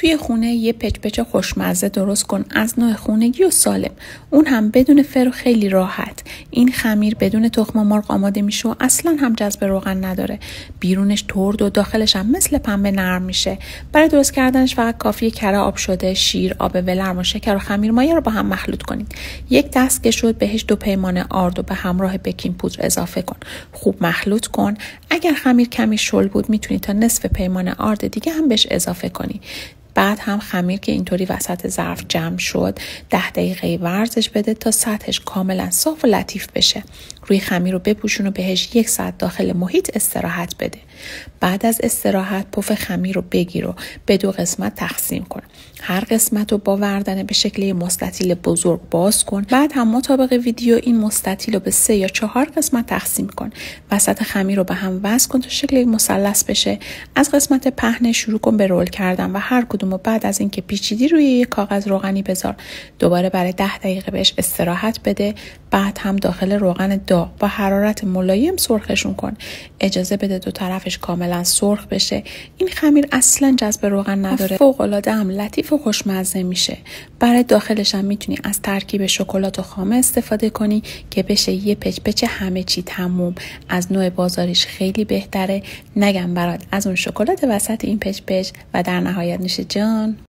توی خونه یه پچ خوشمزه درست کن از نوع خونگی و سالم. اون هم بدون فر و خیلی راحت. این خمیر بدون تخم مرغ آماده میشه و اصلا هم جذب روغن نداره. بیرونش ترد و داخلش هم مثل پنبه نرم میشه. برای درست کردنش فقط کافیه کره آب شده، شیر، آب ولرم و شکر و خمیر مایه رو با هم مخلوط کنید. یک دست که شد بهش 2 پیمانه آرد و به همراه بیکینگ پودر اضافه کن. خوب مخلوط کن. اگر خمیر کمی شل بود میتونی تا نصف پیمانه آرد دیگه هم بهش اضافه کنی. بعد هم خمیر که اینطوری وسط ظرف جمع شد 10 دقیقه ورزش بده تا سطحش کاملا صاف و لطیف بشه. روی خمیر رو بپوشون و بهش 1 ساعت داخل محیط استراحت بده. بعد از استراحت پف خمیر رو بگیر و به 2 قسمت تقسیم کن. هر قسمت رو با وردنه به شکل مستطیل بزرگ باز کن. بعد هم مطابق ویدیو این مستطیل رو به 3 یا 4 قسمت تقسیم کن. وسط خمیر رو به هم وصل کن تا شکل مثلث بشه. از قسمت پهنه شروع کن به رول کردن و هر کدوم رو بعد از اینکه پیچیدی روی یک کاغذ روغنی بذار. دوباره برای 10 دقیقه بهش استراحت بده. بعد هم داخل روغن داغ با حرارت ملایم سرخشون کن. اجازه بده 2 طرفش کاملا سرخ بشه. این خمیر اصلا جذب روغن نداره. فوق العاده هم لطیف و خوشمزه میشه. برای داخلش هم میتونی از ترکیب شکلات و خامه استفاده کنی که بشه یه پچ همه چی تموم. از نوع بازاریش خیلی بهتره. نگم برات از اون شکلات وسط این پچ و در نهایت نوش جان.